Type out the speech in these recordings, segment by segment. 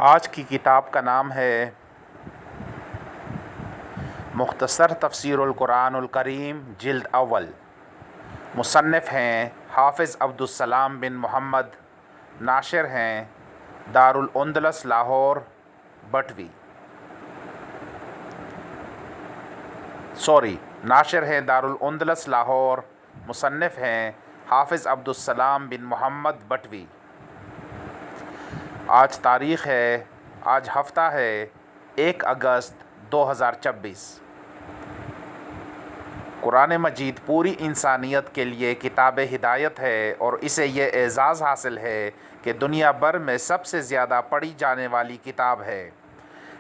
آج کی کتاب کا نام ہے مختصر تفسیر القرآن الکریم جلد اول۔ مصنف ہیں حافظ عبدالسلام بن محمد، ناشر ہیں دارالاندلس لاہور بٹوی ناشر ہیں دارالاندلس لاہور، مصنف ہیں حافظ عبدالسلام بن محمد بٹوی۔ آج ہفتہ ہے 1 اگست 2026۔ قرآن مجید پوری انسانیت کے لیے کتاب ہدایت ہے اور اسے یہ اعزاز حاصل ہے کہ دنیا بھر میں سب سے زیادہ پڑھی جانے والی کتاب ہے۔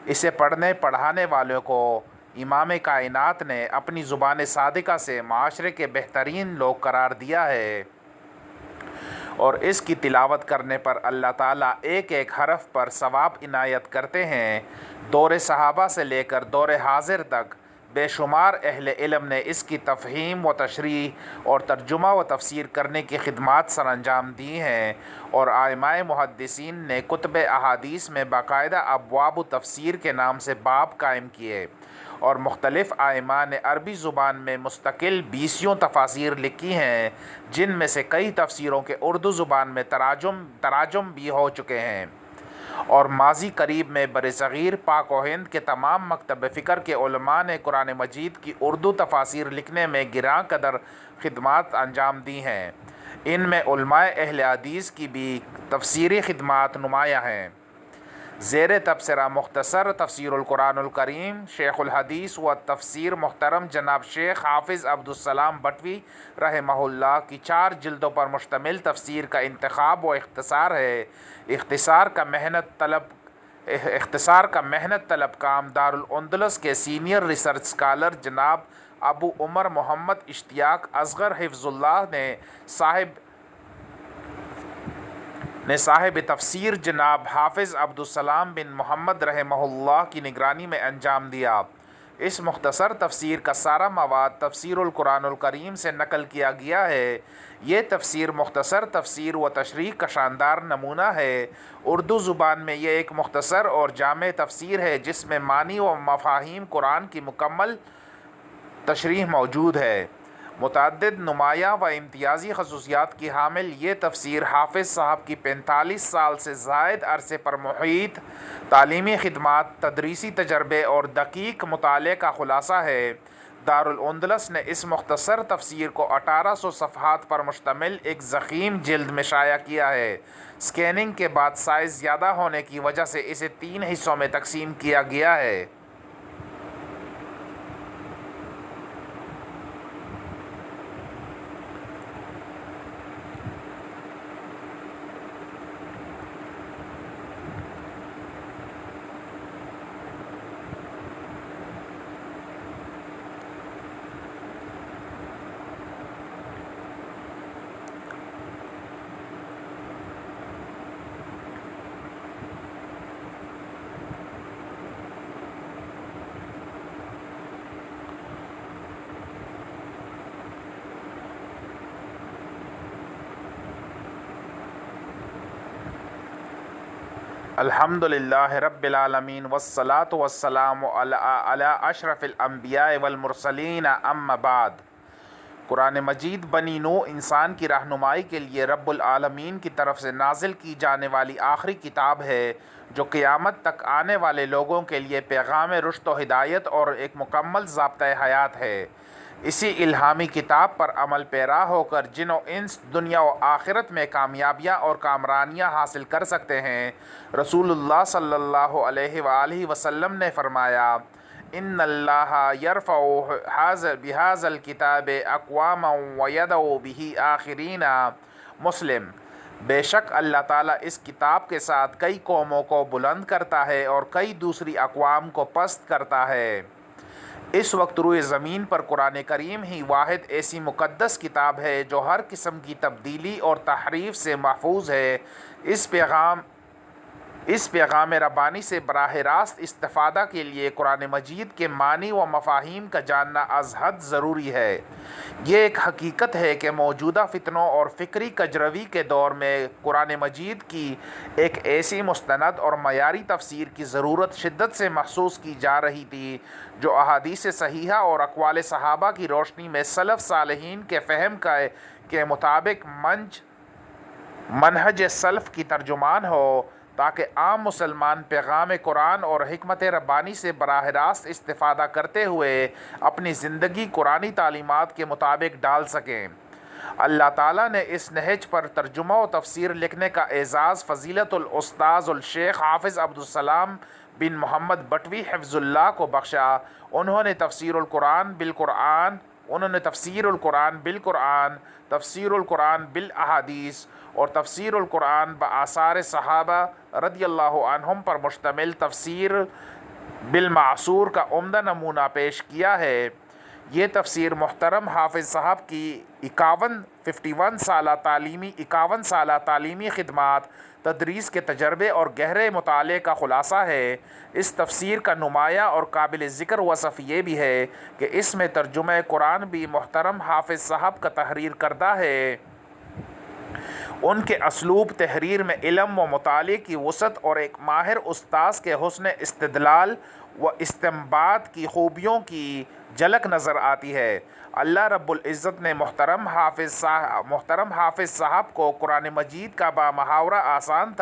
اسے پڑھنے پڑھانے والوں کو امام کائنات نے اپنی زبان صادقہ سے معاشرے کے بہترین لوگ قرار دیا ہے، اور اس کی تلاوت کرنے پر اللہ تعالیٰ ایک ایک حرف پر ثواب عنایت کرتے ہیں۔ دور صحابہ سے لے کر دور حاضر تک بے شمار اہل علم نے اس کی تفہیم و تشریح اور ترجمہ و تفسیر کرنے کی خدمات سر انجام دی ہیں، اور ائمہ محدثین نے کتب احادیث میں باقاعدہ ابواب تفسیر کے نام سے باب قائم کیے، اور مختلف ائمہ نے عربی زبان میں مستقل 20 تفاسیر لکھی ہیں، جن میں سے کئی تفسیروں کے اردو زبان میں تراجم بھی ہو چکے ہیں، اور ماضی قریب میں برصغیر پاک و ہند کے تمام مکتب فکر کے علماء نے قرآن مجید کی اردو تفاسیر لکھنے میں گراں قدر خدمات انجام دی ہیں۔ ان میں علماء اہل حدیث کی بھی تفسیری خدمات نمایاں ہیں۔ زیر تبصرہ مختصر تفسیر القرآن الکریم شیخ الحدیث و تفسیر محترم جناب شیخ حافظ عبدالسلام بٹوی رحمہ اللہ کی 4 جلدوں پر مشتمل تفسیر کا انتخاب و اختصار ہے۔ اختصار کا محنت طلب کام دارالاندلس کے سینئر ریسرچ اسکالر جناب ابو عمر محمد اشتیاق اصغر حفظ اللہ نے صاحب تفسیر جناب حافظ عبدالسلام بن محمد رحمہ اللہ کی نگرانی میں انجام دیا۔ اس مختصر تفسیر کا سارا مواد تفسیر القرآن الکریم سے نقل کیا گیا ہے۔ یہ تفسیر مختصر تفسیر و تشریح کا شاندار نمونہ ہے۔ اردو زبان میں یہ ایک مختصر اور جامع تفسیر ہے جس میں معنی و مفاہیم قرآن کی مکمل تشریح موجود ہے۔ متعدد نمایاں و امتیازی خصوصیات کی حامل یہ تفسیر حافظ صاحب کی 45 سال سے زائد عرصے پر محیط تعلیمی خدمات، تدریسی تجربے اور دقیق مطالعے کا خلاصہ ہے۔ دارالاندلس نے اس مختصر تفسیر کو 1800 صفحات پر مشتمل ایک ضخیم جلد میں شائع کیا ہے۔ اسکیننگ کے بعد سائز زیادہ ہونے کی وجہ سے اسے 3 حصوں میں تقسیم کیا گیا ہے۔ الحمدللہ رب العالمین والصلاة والسلام علی اشرف الانبیاء والمرسلین، اما بعد۔ قرآن مجید بنی نوع انسان کی رہنمائی کے لیے رب العالمین کی طرف سے نازل کی جانے والی آخری کتاب ہے، جو قیامت تک آنے والے لوگوں کے لیے پیغام رشد و ہدایت اور ایک مکمل ضابطۂ حیات ہے۔ اسی الہامی کتاب پر عمل پیرا ہو کر جن و انس دنیا و آخرت میں کامیابیاں اور کامرانیاں حاصل کر سکتے ہیں۔ رسول اللہ صلی اللہ علیہ وآلہ وسلم نے فرمایا، ان اللہ یرفع بہذا الکتاب اقواما ویضع بہ آخرین۔ مسلم۔ بے شک اللہ تعالیٰ اس کتاب کے ساتھ کئی قوموں کو بلند کرتا ہے اور کئی دوسری اقوام کو پست کرتا ہے۔ اس وقت روئے زمین پر قرآن کریم ہی واحد ایسی مقدس کتاب ہے جو ہر قسم کی تبدیلی اور تحریف سے محفوظ ہے۔ اس پیغام اس پیغام ربانی سے براہ راست استفادہ کے لیے قرآن مجید کے معنی و مفاہیم کا جاننا از حد ضروری ہے۔ یہ ایک حقیقت ہے کہ موجودہ فتنوں اور فکری کجروی کے دور میں قرآن مجید کی ایک ایسی مستند اور معیاری تفسیر کی ضرورت شدت سے محسوس کی جا رہی تھی جو احادیث صحیحہ اور اقوال صحابہ کی روشنی میں سلف صالحین کے فہم کے مطابق منہج سلف کی ترجمان ہو، تاکہ عام مسلمان پیغام قرآن اور حکمت ربانی سے براہ راست استفادہ کرتے ہوئے اپنی زندگی قرآنی تعلیمات کے مطابق ڈال سکیں۔ اللہ تعالیٰ نے اس نہج پر ترجمہ و تفسیر لکھنے کا اعزاز فضیلت الاستاذ الشیخ حافظ عبدالسلام بن محمد بٹوی حفظ اللہ کو بخشا۔ انہوں نے تفسیر القرآن بالقرآن، تفسیر القرآن بالاحادیث اور تفسیر القرآن بآثار صحابہ رضی اللہ عنہم پر مشتمل تفسیر بالمعثور کا عمدہ نمونہ پیش کیا ہے۔ یہ تفسیر محترم حافظ صاحب کی 51 سالہ تعلیمی خدمات، تدریس کے تجربے اور گہرے مطالعے کا خلاصہ ہے۔ اس تفسیر کا نمایاں اور قابل ذکر وصف یہ بھی ہے کہ اس میں ترجمہ قرآن بھی محترم حافظ صاحب کا تحریر کردہ ہے۔ ان کے اسلوب تحریر میں علم و مطالعے کی وسعت اور ایک ماہر استاذ کے حسن استدلال و استنباط کی خوبیوں کی جھلک نظر آتی ہے۔ اللہ رب العزت نے محترم حافظ صاحب کو قرآن مجید کا بامحاورہ آسان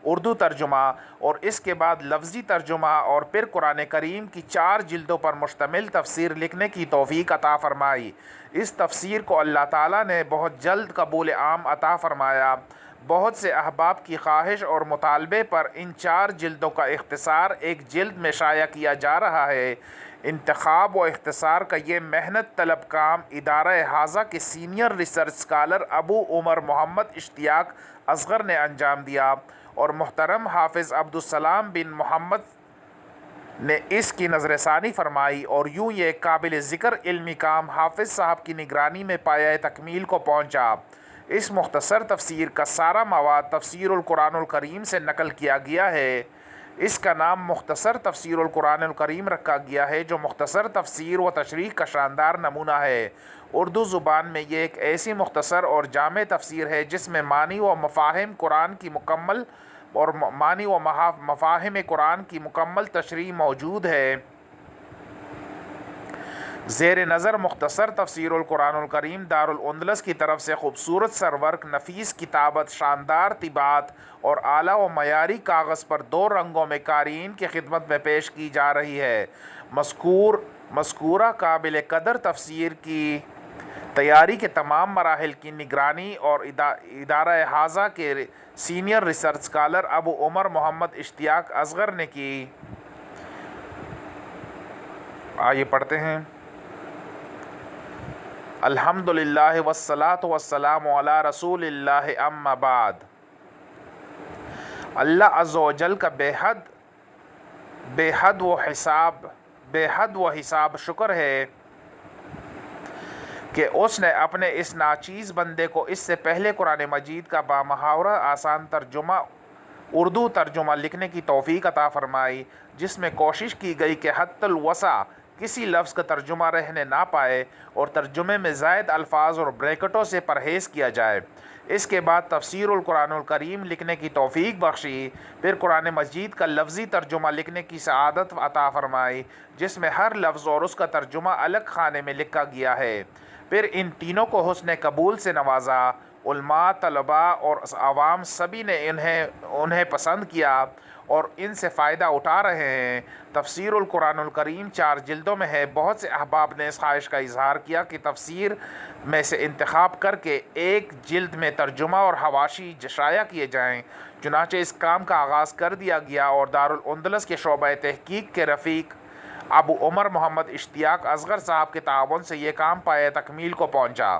اردو ترجمہ اور اس کے بعد لفظی ترجمہ اور پھر قرآن کریم کی 4 جلدوں پر مشتمل تفسیر لکھنے کی توفیق عطا فرمائی۔ اس تفسیر کو اللہ تعالیٰ نے بہت جلد قبول عام عطا فرمایا۔ بہت سے احباب کی خواہش اور مطالبے پر ان 4 جلدوں کا اختصار ایک جلد میں شائع کیا جا رہا ہے۔ انتخاب و اختصار کا یہ محنت طلب کام ادارہ حاضہ کے سینئر ریسرچ اسکالر ابو عمر محمد اشتیاق اصغر نے انجام دیا اور محترم حافظ عبدالسلام بن محمد نے اس کی نظر ثانی فرمائی، اور یوں یہ قابل ذکر علمی کام حافظ صاحب کی نگرانی میں پایہ تکمیل کو پہنچا۔ اس مختصر تفسیر کا سارا مواد تفسیر القرآن الکریم سے نقل کیا گیا ہے۔ اس کا نام مختصر تفسیر القرآن الکریم رکھا گیا ہے، جو مختصر تفسیر و تشریح کا شاندار نمونہ ہے۔ اردو زبان میں یہ ایک ایسی مختصر اور جامع تفسیر ہے جس میں معنی و مفاہیم قرآن کی مکمل تشریح موجود ہے۔ زیر نظر مختصر تفسیر القرآن الکریم دارالاندلس کی طرف سے خوبصورت سرورق، نفیس کتابت، شاندار طباعت اور اعلیٰ و معیاری کاغذ پر 2 رنگوں میں قارئین کی خدمت میں پیش کی جا رہی ہے۔ مذکورہ قابل قدر تفسیر کی تیاری کے تمام مراحل کی نگرانی اور ادارہ حاضہ کے سینئر ریسرچ اسکالر ابو عمر محمد اشتیاق اصغر نے کی۔ آئیے پڑھتے ہیں۔ الحمدللہ والصلاۃ والسلام علی رسول اللہ، اما بعد۔ اللہ عز و جل کا بے حد و حساب شکر ہے کہ اس نے اپنے اس ناچیز بندے کو اس سے پہلے قرآن مجید کا بامحاورہ آسان اردو ترجمہ لکھنے کی توفیق عطا فرمائی، جس میں کوشش کی گئی کہ حد الوسع کسی لفظ کا ترجمہ رہنے نہ پائے اور ترجمے میں زائد الفاظ اور بریکٹوں سے پرہیز کیا جائے۔ اس کے بعد تفسیر القرآن الکریم لکھنے کی توفیق بخشی، پھر قرآن مجید کا لفظی ترجمہ لکھنے کی سعادت عطا فرمائی، جس میں ہر لفظ اور اس کا ترجمہ الگ خانے میں لکھا گیا ہے۔ پھر ان تینوں کو حسن قبول سے نوازا۔ علماء، طلباء اور عوام سبھی نے انہیں پسند کیا اور ان سے فائدہ اٹھا رہے ہیں۔ تفسیر القرآن الکریم 4 جلدوں میں ہے۔ بہت سے احباب نے اس خواہش کا اظہار کیا کہ تفسیر میں سے انتخاب کر کے ایک جلد میں ترجمہ اور حواشی شائع کیے جائیں۔ چنانچہ اس کام کا آغاز کر دیا گیا اور دارالاندلس کے شعبہ تحقیق کے رفیق ابو عمر محمد اشتیاق اصغر صاحب کے تعاون سے یہ کام پایہ تکمیل کو پہنچا۔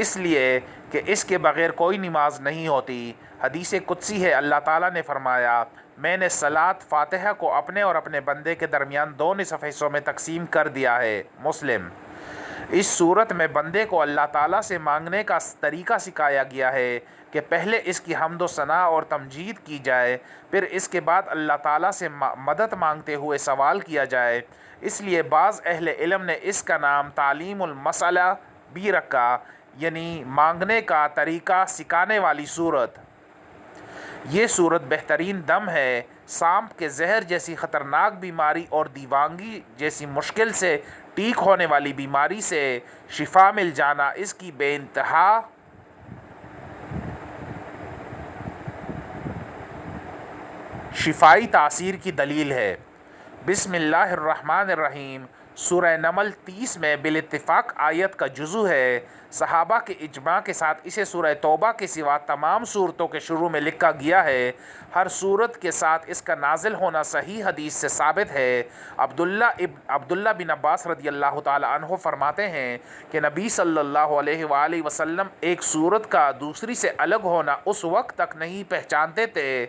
اس لیے کہ اس کے بغیر کوئی نماز نہیں ہوتی۔ حدیث قدسی ہے، اللہ تعالیٰ نے فرمایا میں نے صلاۃ فاتحہ کو اپنے اور اپنے بندے کے درمیان 2 نصف حصوں میں تقسیم کر دیا ہے۔ مسلم۔ اس صورت میں بندے کو اللہ تعالیٰ سے مانگنے کا طریقہ سکھایا گیا ہے کہ پہلے اس کی حمد و ثناء اور تمجید کی جائے، پھر اس کے بعد اللہ تعالیٰ سے مدد مانگتے ہوئے سوال کیا جائے۔ اس لیے بعض اہل علم نے اس کا نام تعلیم المسئلہ بھی رکھا، یعنی مانگنے کا طریقہ سکھانے والی صورت۔ یہ صورت بہترین دم ہے۔ سانپ کے زہر جیسی خطرناک بیماری اور دیوانگی جیسی مشکل سے ٹھیک ہونے والی بیماری سے شفا مل جانا اس کی بے انتہا شفائی تاثیر کی دلیل ہے۔ بسم اللہ الرحمن الرحیم سورہ نمل 30 میں بالاتفاق آیت کا جزو ہے۔ صحابہ کے اجماع کے ساتھ اسے سورہ توبہ کے سوا تمام صورتوں کے شروع میں لکھا گیا ہے۔ ہر صورت کے ساتھ اس کا نازل ہونا صحیح حدیث سے ثابت ہے۔ عبداللہ بن عباس رضی اللہ تعالی عنہ فرماتے ہیں کہ نبی صلی اللہ علیہ وآلہ وسلم ایک صورت کا دوسری سے الگ ہونا اس وقت تک نہیں پہچانتے تھے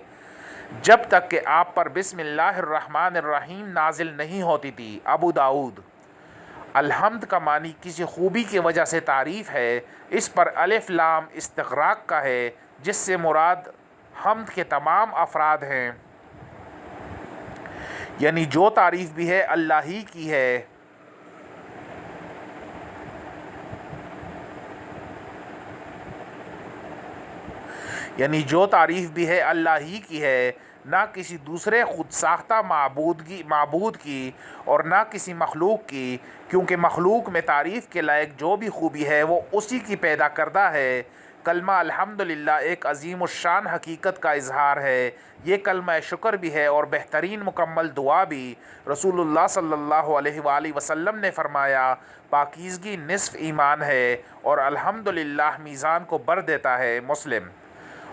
جب تک کہ آپ پر بسم اللہ الرحمن الرحیم نازل نہیں ہوتی تھی۔ ابو داؤد۔ الحمد کا معنی کسی خوبی کی وجہ سے تعریف ہے۔ اس پر الف لام استغراق کا ہے جس سے مراد حمد کے تمام افراد ہیں، یعنی جو تعریف بھی ہے اللہ ہی کی ہے۔ اللہ ہی کی ہے، نہ کسی دوسرے خود ساختہ معبود کی اور نہ کسی مخلوق کی، کیونکہ مخلوق میں تعریف کے لائق جو بھی خوبی ہے وہ اسی کی پیدا کردہ ہے۔ کلمہ الحمدللہ ایک عظیم الشان حقیقت کا اظہار ہے۔ یہ کلمہ شکر بھی ہے اور بہترین مکمل دعا بھی۔ رسول اللہ صلی اللہ علیہ وآلہ وسلم نے فرمایا پاکیزگی نصف ایمان ہے اور الحمدللہ میزان کو بھر دیتا ہے۔ مسلم۔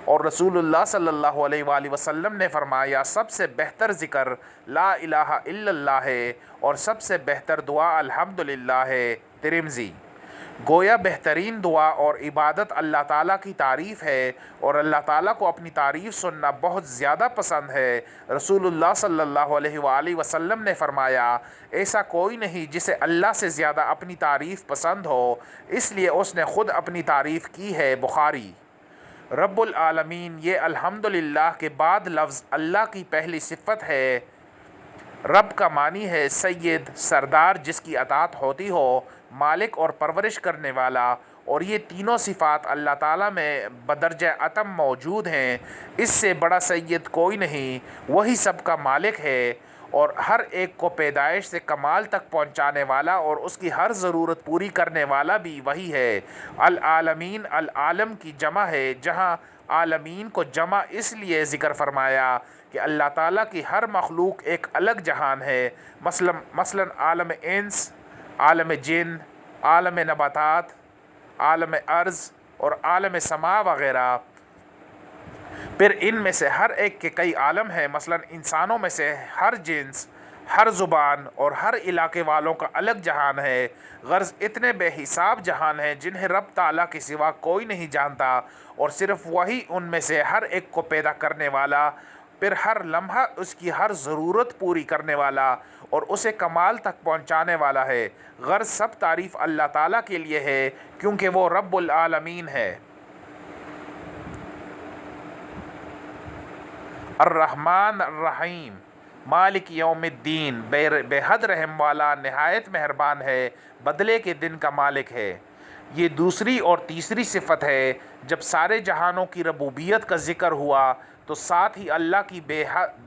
اور رسول اللہ صلی اللہ علیہ وآلہ وسلم نے فرمایا سب سے بہتر ذکر لا الہ الا اللہ ہے اور سب سے بہتر دعا الحمدللہ ہے۔ ترمذی۔ گویا بہترین دعا اور عبادت اللہ تعالیٰ کی تعریف ہے اور اللہ تعالیٰ کو اپنی تعریف سننا بہت زیادہ پسند ہے۔ رسول اللہ صلی اللہ علیہ وآلہ وسلم نے فرمایا ایسا کوئی نہیں جسے اللہ سے زیادہ اپنی تعریف پسند ہو، اس لیے اس نے خود اپنی تعریف کی ہے۔ بخاری۔ رب العالمین یہ الحمدللہ کے بعد لفظ اللہ کی پہلی صفت ہے۔ رب کا معنی ہے سید، سردار جس کی اطاعت ہوتی ہو، مالک اور پرورش کرنے والا، اور یہ تینوں صفات اللہ تعالیٰ میں بدرجہ اتم موجود ہیں۔ اس سے بڑا سید کوئی نہیں، وہی سب کا مالک ہے اور ہر ایک کو پیدائش سے کمال تک پہنچانے والا اور اس کی ہر ضرورت پوری کرنے والا بھی وہی ہے۔ العالمین العالم کی جمع ہے، جہاں عالمین کو جمع اس لیے ذکر فرمایا کہ اللہ تعالیٰ کی ہر مخلوق ایک الگ جہان ہے، مثلا عالم انس، عالم جن، عالم نباتات، عالم ارض اور عالم سما وغیرہ۔ پھر ان میں سے ہر ایک کے کئی عالم ہیں، مثلا انسانوں میں سے ہر جنس، ہر زبان اور ہر علاقے والوں کا الگ جہان ہے۔ غرض اتنے بے حساب جہان ہیں جنہیں رب تعالیٰ کے سوا کوئی نہیں جانتا اور صرف وہی ان میں سے ہر ایک کو پیدا کرنے والا، پھر ہر لمحہ اس کی ہر ضرورت پوری کرنے والا اور اسے کمال تک پہنچانے والا ہے۔ غرض سب تعریف اللہ تعالیٰ کے لیے ہے کیونکہ وہ رب العالمین ہے۔ الرحمن الرحیم مالک یوم الدین بے حد رحم والا، نہایت مہربان ہے، بدلے کے دن کا مالک ہے۔ یہ دوسری اور تیسری صفت ہے۔ جب سارے جہانوں کی ربوبیت کا ذکر ہوا تو ساتھ ہی اللہ کی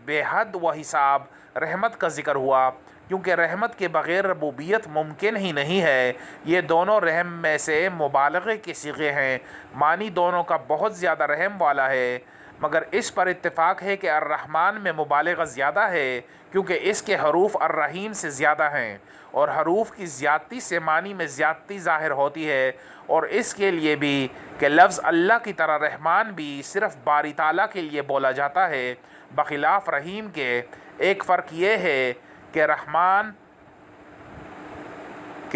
بے حد و حساب رحمت کا ذکر ہوا، کیونکہ رحمت کے بغیر ربوبیت ممکن ہی نہیں ہے۔ یہ دونوں رحم میں سے مبالغے کے صیغے ہیں، معنی دونوں کا بہت زیادہ رحم والا ہے، مگر اس پر اتفاق ہے کہ الرحمن میں مبالغہ زیادہ ہے کیونکہ اس کے حروف الرحیم سے زیادہ ہیں اور حروف کی زیادتی سے معنی میں زیادتی ظاہر ہوتی ہے، اور اس کے لیے بھی کہ لفظ اللہ کی طرح رحمان بھی صرف باری تعالیٰ کے لیے بولا جاتا ہے بخلاف رحیم کے۔ ایک فرق یہ ہے کہ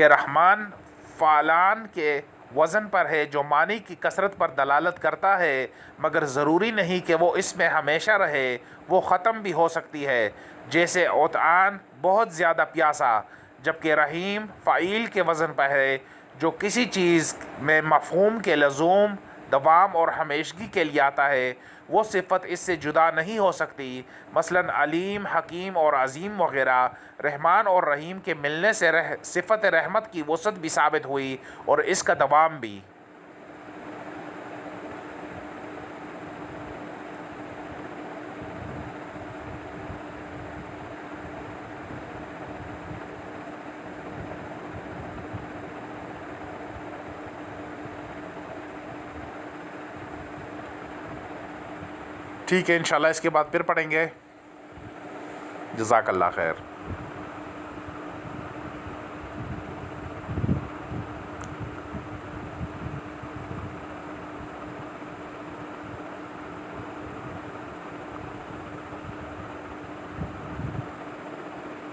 رحمان فعلان کے وزن پر ہے جو معنی کی کثرت پر دلالت کرتا ہے، مگر ضروری نہیں کہ وہ اس میں ہمیشہ رہے، وہ ختم بھی ہو سکتی ہے، جیسے اوتعان بہت زیادہ پیاسا، جبکہ رحیم فعیل کے وزن پر ہے جو کسی چیز میں مفہوم کے لزوم، دوام اور ہمیشگی کے لیے آتا ہے، وہ صفت اس سے جدا نہیں ہو سکتی۔ مثلاً علیم، حکیم اور عظیم وغیرہ رحمان اور رحیم کے ملنے سے صفت رحمت کی وسعت بھی ثابت ہوئی اور اس کا دوام بھی۔ ٹھیک ہے، انشاءاللہ اس کے بعد پھر پڑھیں گے۔ جزاک اللہ خیر۔